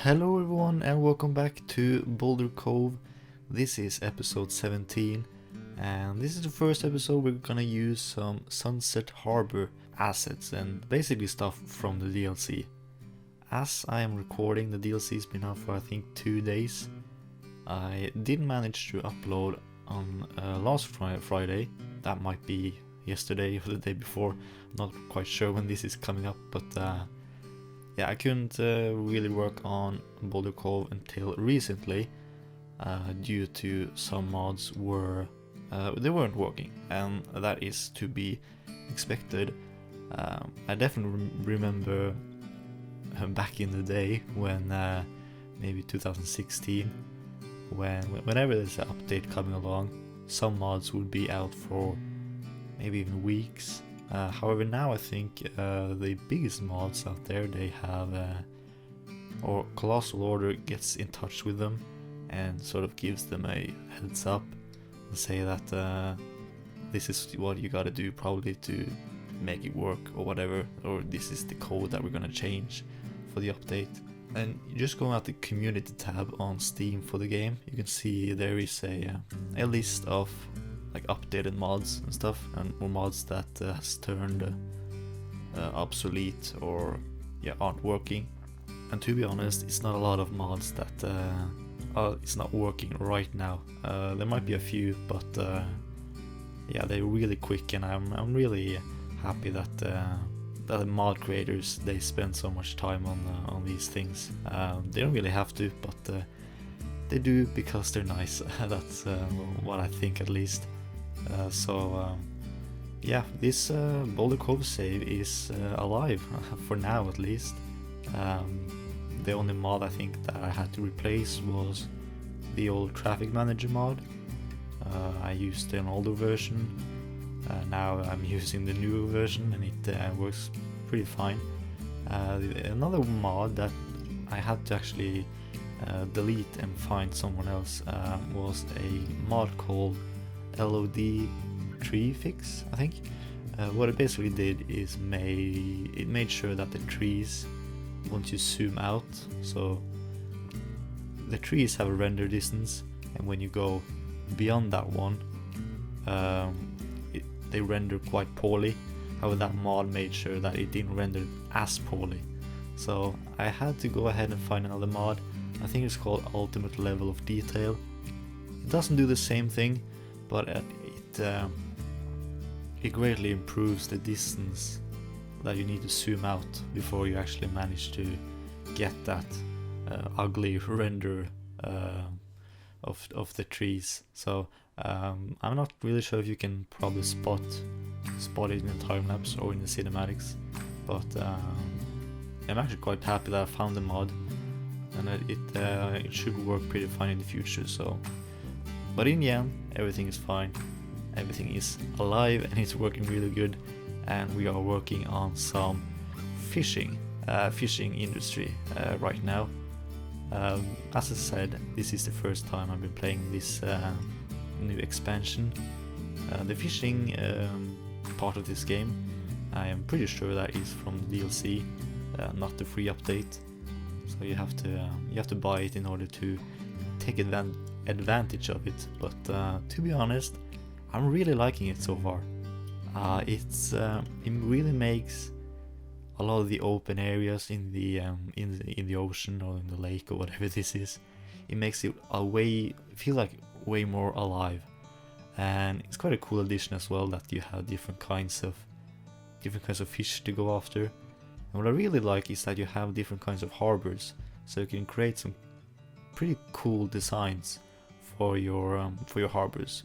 Hello everyone and welcome back to Boulder Cove. This is episode 17 and this is the first episode we're gonna use some Sunset Harbor assets and basically stuff from the DLC. As I am recording, the DLC's been out for I think 2 days. I did manage to upload on last Friday. That might be yesterday or the day before. Not quite sure when this is coming up, but yeah, I couldn't really work on Boulder Cove until recently due to some mods they weren't working, and that is to be expected. I definitely remember back in the day when maybe 2016, whenever there's an update coming along, some mods would be out for maybe even weeks. However, now I think the biggest mods out there, they have or Colossal Order gets in touch with them and sort of gives them a heads up and say that this is what you gotta do probably to make it work or whatever, or this is the code that we're gonna change for the update. And just going out the community tab on Steam for the game, you can see there is a list of like updated mods and stuff, and more mods that has turned obsolete or aren't working. And to be honest, it's not a lot of mods that it's not working right now. There might be a few, but yeah, they're really quick, and I'm really happy that the mod creators, they spend so much time on these things. They don't really have to, but they do because they're nice. That's what I think, at least. Yeah, this Boulder Cove save is alive for now, at least. The only mod I think that I had to replace was the old traffic manager mod. I used an older version. Now I'm using the newer version, and it works pretty fine. Another mod that I had to actually delete and find someone else was a mod called LOD tree fix, I think. What it basically did is it made sure that the trees, once you zoom out, so the trees have a render distance, and when you go beyond that one, they render quite poorly. However, that mod made sure that it didn't render as poorly. So I had to go ahead and find another mod. I think it's called Ultimate Level of Detail. It doesn't do the same thing, but it greatly improves the distance that you need to zoom out before you actually manage to get that ugly render of the trees. So I'm not really sure if you can probably spot it in the time lapse or in the cinematics, but I'm actually quite happy that I found the mod, and it should work pretty fine in the future. So, but in the end, everything is fine. Everything is alive and it's working really good, and we are working on some fishing industry right now. As I said, this is the first time I've been playing this new expansion. The fishing part of this game, I am pretty sure that is from the DLC, not the free update. So you have to buy it in order to take advantage of it. But to be honest, I'm really liking it so far. It really makes a lot of the open areas in the ocean or in the lake or whatever this is. It makes it feel like way more alive, and it's quite a cool addition as well that you have different kinds of fish to go after. And what I really like is that you have different kinds of harbors, so you can create some pretty cool designs for your harbors.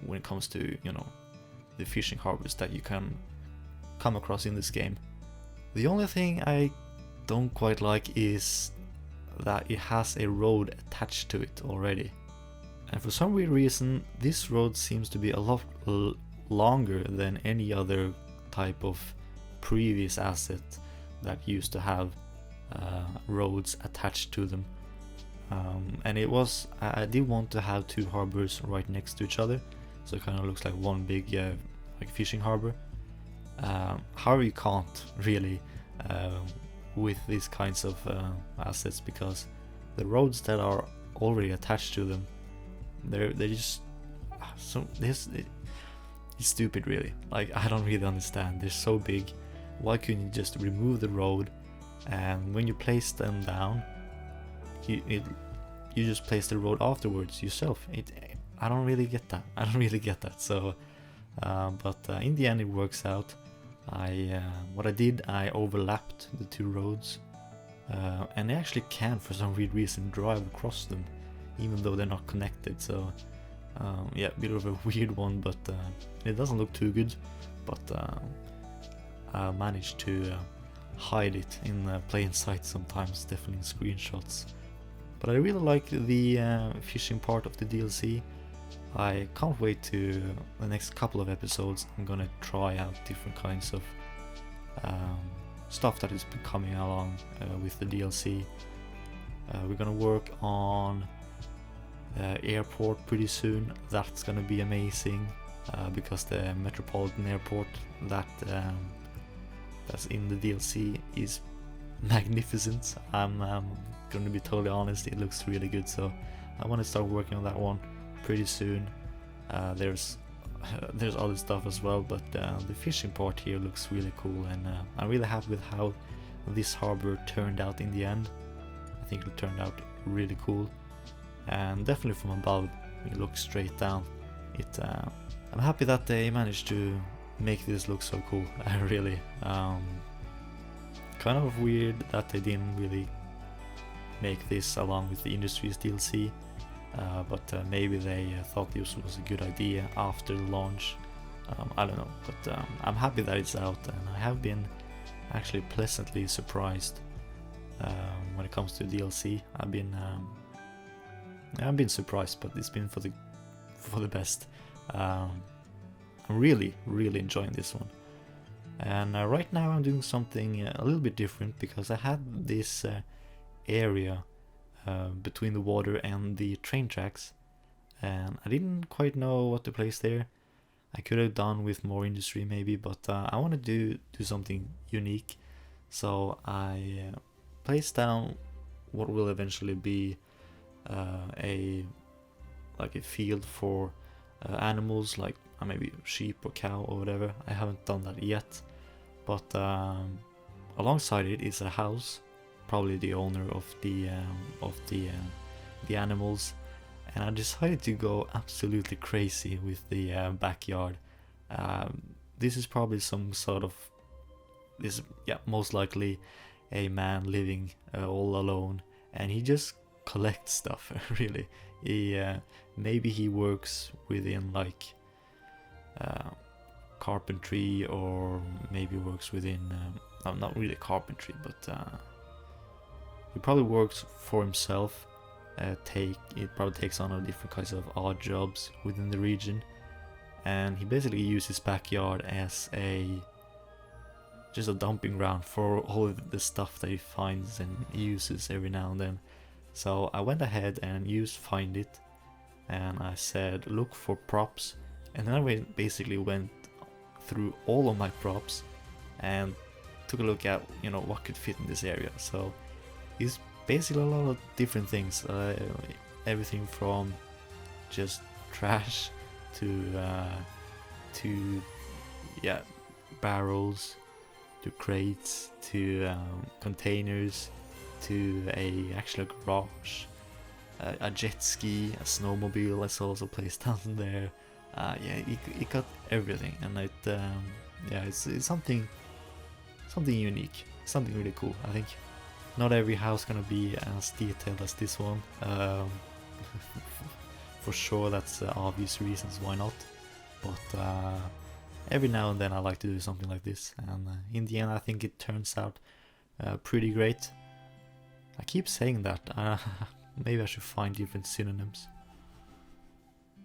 When it comes to the fishing harbors that you can come across in this game. The only thing I don't quite like is that it has a road attached to it already, and for some weird reason this road seems to be a lot longer than any other type of previous asset that used to have roads attached to them. And I did want to have two harbors right next to each other, so it kind of looks like one big like fishing harbor. However, you can't really with these kinds of assets, because the roads that are already attached to them, they're just so it's stupid really. Like, I don't really understand. They're so big. Why couldn't you just remove the road, and when you place them down, you just place the road afterwards yourself? I don't really get that. So but in the end it works out. What I did, I overlapped the two roads, and I actually can for some weird reason drive across them even though they're not connected. So yeah, a bit of a weird one, but it doesn't look too good. But I managed to hide it in plain sight sometimes, definitely in screenshots. But I really like the fishing part of the DLC. I can't wait to the next couple of episodes. I'm gonna try out different kinds of stuff that is coming along with the DLC. We're gonna work on airport pretty soon. That's gonna be amazing, because the Metropolitan Airport that's in the DLC is magnificent. I'm gonna be totally honest, it looks really good, so I want to start working on that one pretty soon. There's other stuff as well, but the fishing part here looks really cool, and I'm really happy with how this harbor turned out in the end. I think it turned out really cool, and definitely from above, when you look straight down, I'm happy that they managed to make this look so cool. I really kind of weird that they didn't really make this along with the Industries DLC. But maybe they thought this was a good idea after the launch. I don't know, but I'm happy that it's out, and I have been actually pleasantly surprised when it comes to DLC. I've been surprised, but it's been for the best. I'm really enjoying this one, and right now I'm doing something a little bit different, because I had this area between the water and the train tracks, and I didn't quite know what to place there. I could have done with more industry maybe, but I want to do something unique, so I placed down what will eventually be a field for animals, like maybe sheep or cow or whatever. I haven't done that yet, but alongside it is a house, probably the owner of the animals, and I decided to go absolutely crazy with the backyard. This is probably some sort of most likely a man living all alone, and he just collects stuff. Really, maybe he works within like carpentry, or maybe works within not really carpentry, but he probably works for himself. It probably takes on different kinds of odd jobs within the region, and he basically uses his backyard as just a dumping ground for all of the stuff that he finds and uses every now and then. So I went ahead and used Find It, and I said look for props, and then I basically went through all of my props and took a look at what could fit in this area. So it's basically a lot of different things, everything from just trash to barrels, to crates, to containers, to actually a garage, a jet ski, a snowmobile that's also placed down there. It got everything, and it's something unique, something really cool. I think not every house gonna be as detailed as this one. For sure, that's obvious reasons why not. But every now and then I like to do something like this, and in the end I think it turns out pretty great. I keep saying that. Maybe I should find different synonyms.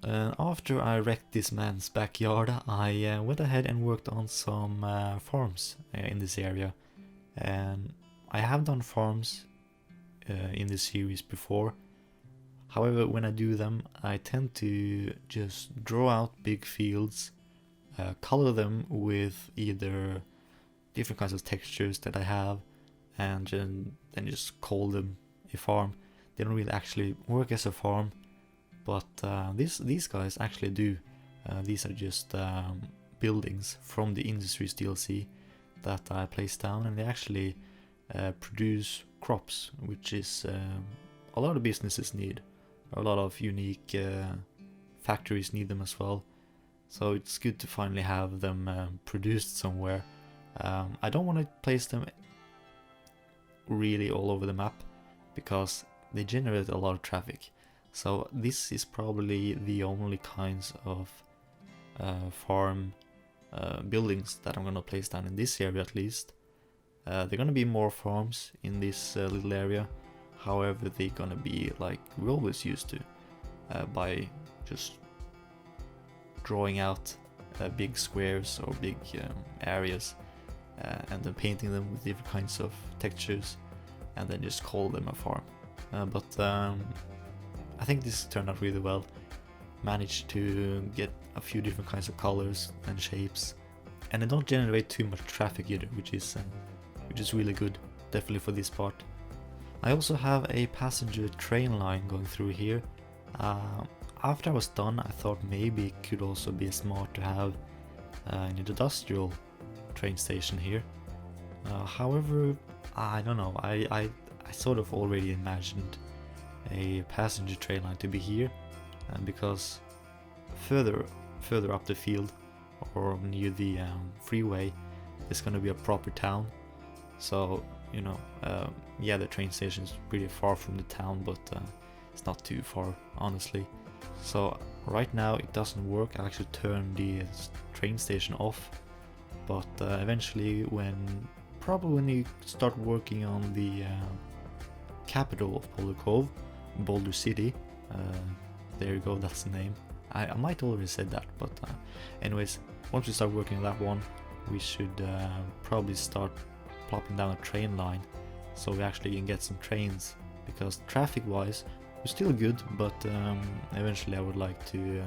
After I wrecked this man's backyard, I went ahead and worked on some farms in this area, and I have done farms in this series before. However, when I do them, I tend to just draw out big fields, color them with either different kinds of textures that I have, and then just call them a farm. They don't really actually work as a farm, but these guys actually do. These are just buildings from the Industries DLC that I placed down, and they actually produce crops, which is a lot of businesses need. A lot of unique factories need them as well. So it's good to finally have them produced somewhere. I don't want to place them really all over the map because they generate a lot of traffic. So this is probably the only kinds of farm buildings that I'm gonna place down in this area at least. There are gonna be more farms in this little area. However, they're gonna be like we always used to, by just drawing out big squares or big areas and then painting them with different kinds of textures and then just call them a farm. But I think this turned out really well. Managed to get a few different kinds of colors and shapes, and they don't generate too much traffic either, which is really good, definitely for this part. I also have a passenger train line going through here. After I was done, I thought maybe it could also be smart to have an industrial train station here. However, I don't know, I sort of already imagined a passenger train line to be here, because further up the field or near the freeway there's gonna be a proper town. So you know, yeah, the train station is pretty far from the town, but it's not too far, honestly. So right now it doesn't work. I actually turned the train station off, but eventually probably when you start working on the capital of Boulder Cove, Boulder City, there you go, that's the name. I might already said that, but anyways, once we start working on that one, we should probably start plopping down a train line so we actually can get some trains, because traffic wise we're still good, but eventually I would like to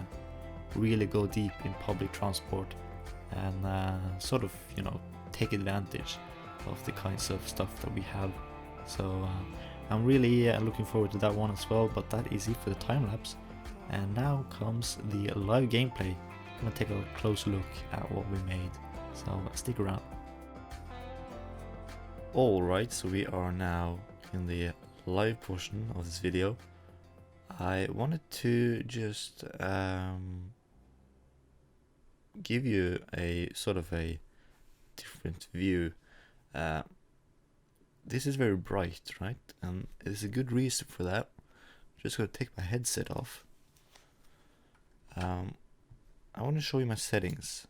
really go deep in public transport and sort of, you know, take advantage of the kinds of stuff that we have. So I'm really looking forward to that one as well, but that is it for the time lapse. And now comes the live gameplay. I'm gonna take a closer look at what we made, so stick around. Alright, so we are now in the live portion of this video. I wanted to just give you a sort of a different view. This is very bright, right? And there's a good reason for that. Just gonna take my headset off. I want to show you my settings.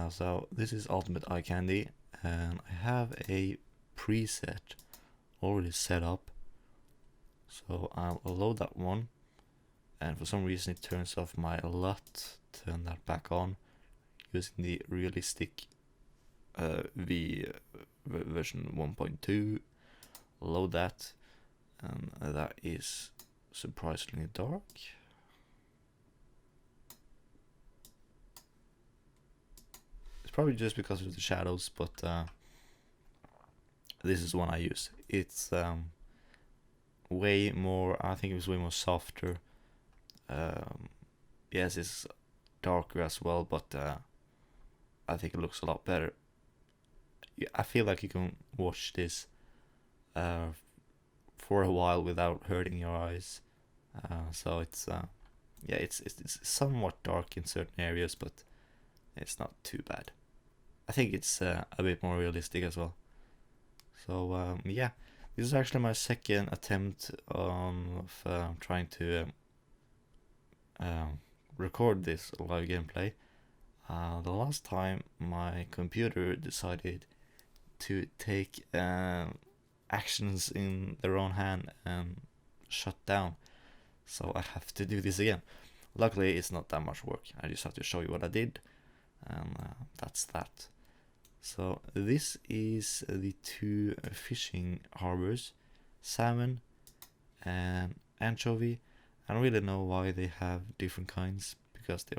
So this is Ultimate Eye Candy, and I have a preset already set up. So I'll load that one, and for some reason it turns off my LUT. Turn that back on using the realistic version 1.2. Load that, and that is surprisingly dark. It's probably just because of the shadows, but this is one I use. It's way more, I think it was way more softer. Yes, it's darker as well, but I think it looks a lot better. I feel like you can watch this for a while without hurting your eyes. So it's yeah, it's somewhat dark in certain areas, but it's not too bad. I think it's a bit more realistic as well. So yeah, this is actually my second attempt of trying to record this live gameplay. The last time my computer decided to take actions in their own hand and shut down, so I have to do this again. Luckily it's not that much work, I just have to show you what I did, and that's that. So this is the two fishing harbors, salmon and anchovy. I don't really know why they have different kinds, because they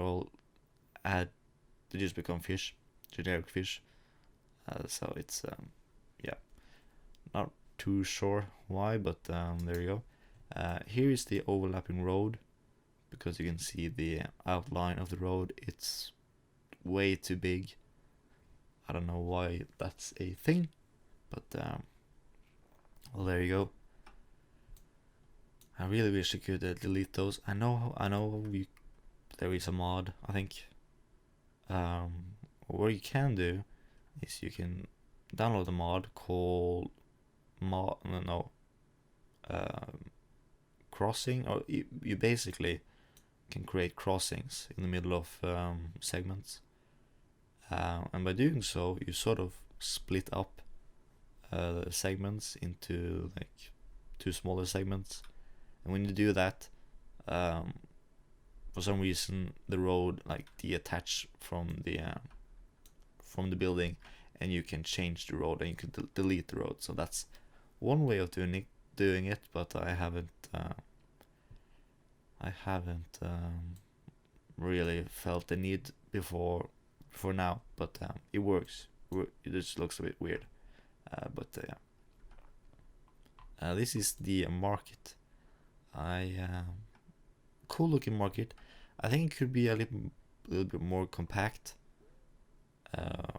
just become fish, generic fish. So it's yeah, too sure why, but there you go. Here is the overlapping road, because you can see the outline of the road. It's way too big. I don't know why that's a thing, but well, there you go. I really wish I could delete those. I know there is a mod, I think. What you can do is you can download a mod called crossing, or you basically can create crossings in the middle of segments, and by doing so you sort of split up segments into like two smaller segments, and when you do that, for some reason the road like detach from the building, and you can change the road and you can delete the road. So that's one way of doing it, but I haven't really felt the need before now, but it works. It just looks a bit weird, but yeah. This is the market. Cool looking market. I think it could be a little bit more compact,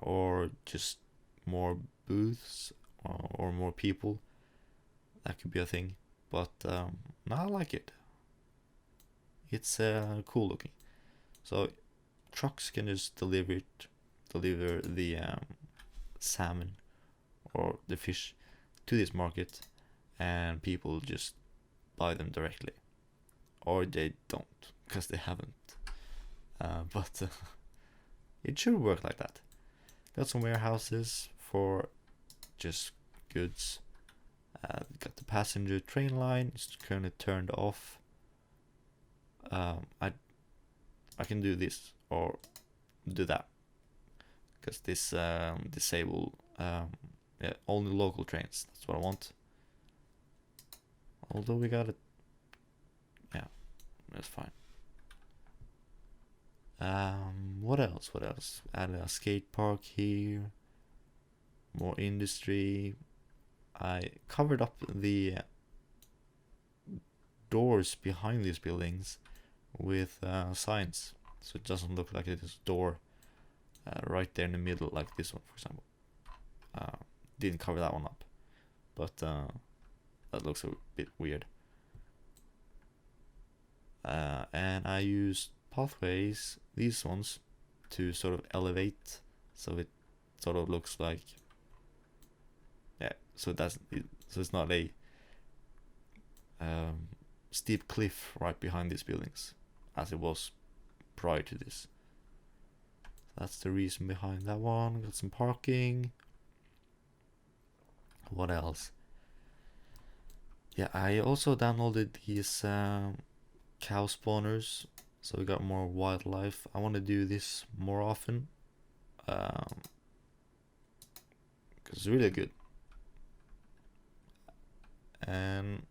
or just more booths, or more people. That could be a thing, but no, I like it. It's cool looking. So trucks can just deliver the salmon or the fish to this market, and people just buy them directly, or they don't because they haven't. But it should work like that. Got some warehouses for just goods. Got the passenger train line. It's currently turned off. I can do this or do that, because this disable only local trains. That's what I want. Although we got it. Yeah, that's fine. What else? Added a skate park here. More industry. I covered up the doors behind these buildings with signs, so it doesn't look like it is a door right there in the middle, like this one, for example. Didn't cover that one up, but that looks a bit weird. And I used pathways, these ones, to sort of elevate, so it sort of looks like, so it's not a steep cliff right behind these buildings as it was prior to this. That's the reason behind that one. Got some parking. What else? Yeah, I also downloaded these cow spawners, so we got more wildlife. I want to do this more often, because it's really good. And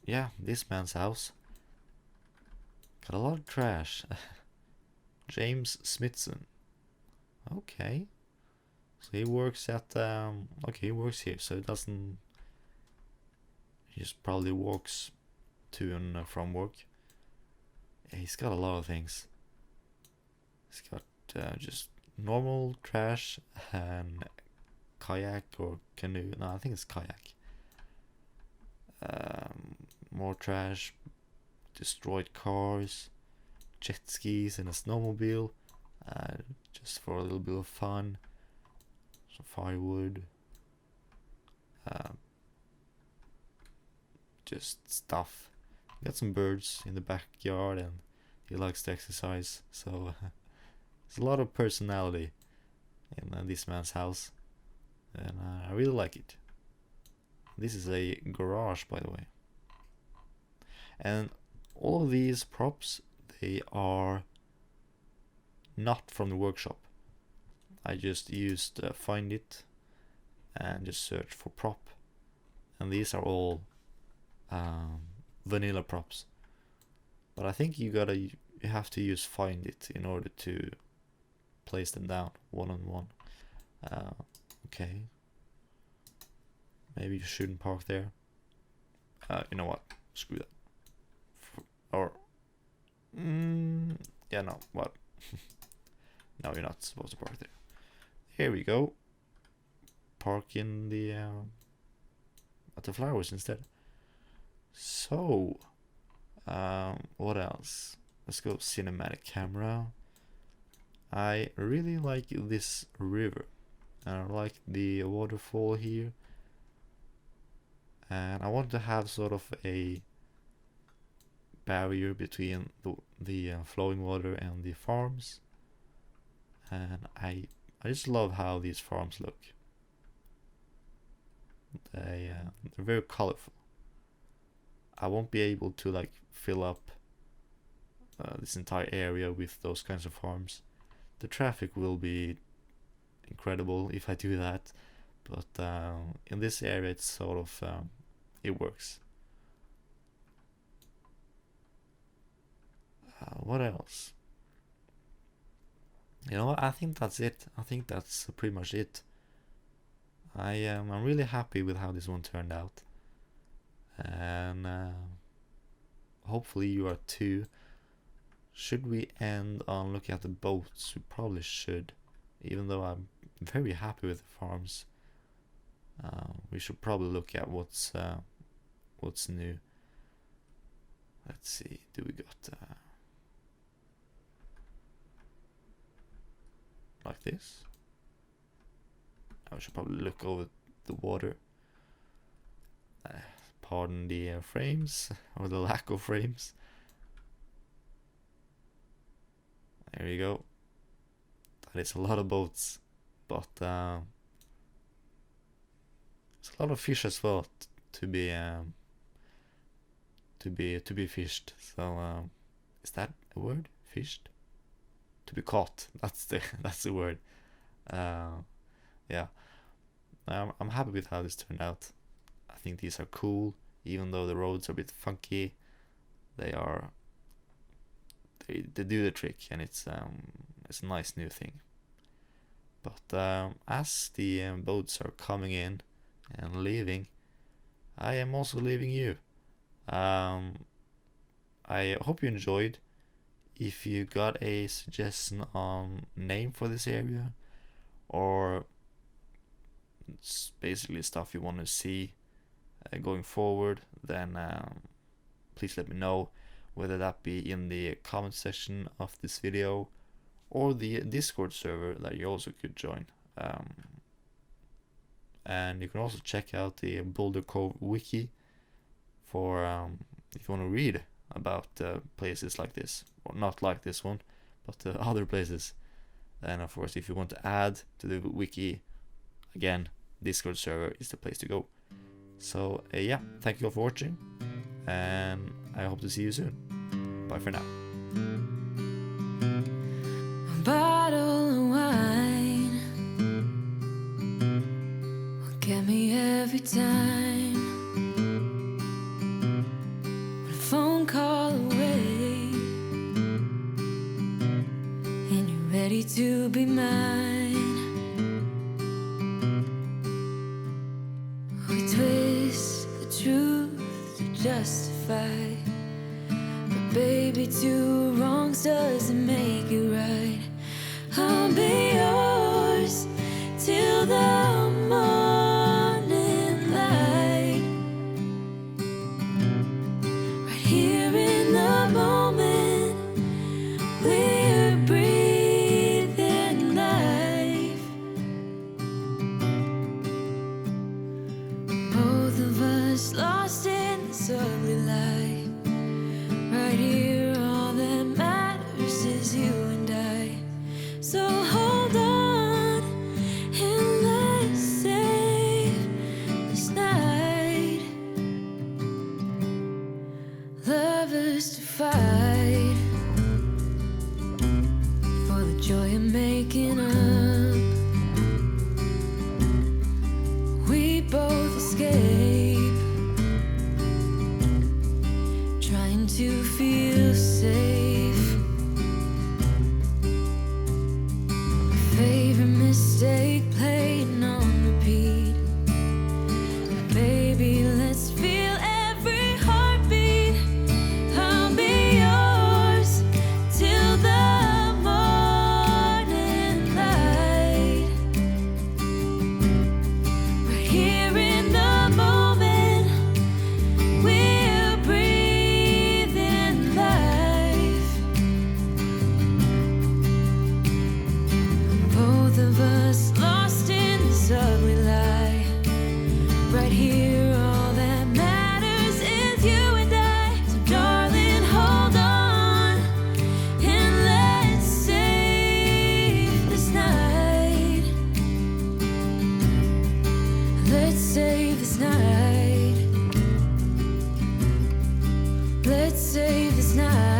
yeah, this man's house got a lot of trash. James Smithson. Okay, so he works at okay, he works here, so it doesn't. He just probably walks to and from work. Yeah, he's got a lot of things. He's got just normal trash and kayak or canoe. No, I think it's kayak. More trash, destroyed cars, jet skis, and a snowmobile, just for a little bit of fun. Some firewood, just stuff. Got some birds in the backyard, and he likes to exercise, so there's a lot of personality in this man's house, and I really like it. This is a garage, by the way. And all of these props, they are not from the workshop. I just used find it and just search for prop. And these are all vanilla props. But I think you have to use find it in order to place them down one on one. Okay. Maybe you shouldn't park there. You know what? Screw that. Or yeah, no, what? No, you're not supposed to park there. Here we go. Park in the at the flowers instead. So what else? Let's go cinematic camera. I really like this river. I like the waterfall here. And I want to have sort of a barrier between the flowing water and the farms. And I just love how these farms look. They're very colorful. I won't be able to like fill up this entire area with those kinds of farms. The traffic will be incredible if I do that, but in this area it's sort of it works. What else? You know, I think that's it. I think that's pretty much it. I'm really happy with how this one turned out, and hopefully you are too. Should we end on looking at the boats? We probably should, even though I'm very happy with the farms. We should probably look at what's new. Let's see. Do we got like this? I should probably look over the water. Pardon the frames or the lack of frames. There you go. That is a lot of boats, but there's a lot of fish as well to be fished. So is that a word? Fished? To be caught. That's the word. Yeah. I'm happy with how this turned out. I think these are cool, even though the roads are a bit funky. They do the trick, and it's a nice new thing. But as the boats are coming in and leaving, I am also leaving you. I hope you enjoyed. If you got a suggestion on name for this area, or it's basically stuff you want to see going forward, then please let me know, whether that be in the comment section of this video or the Discord server that you also could join. And you can also check out the Boulder Cove wiki for if you want to read about places like this, or not like this one, but other places. And of course, if you want to add to the wiki, again, Discord server is the place to go. So yeah, thank you all for watching, and I hope to see you soon. Bye for now. A bottle of wine will get me every time. One phone call away, and you're ready to be mine. We twist the truth to justify, but baby, two wrongs doesn't make it right. I'll be yours till the morning light, right here in the moment we're breathing life. Both of us lost in this ugly life. Right here, all that matters is you and I. So hold on and let's save this night. Lovers to fight for the joy of making up. We both escape here, all that matters is you and I. So darling, hold on, and let's save this night. Let's save this night. Let's save this night.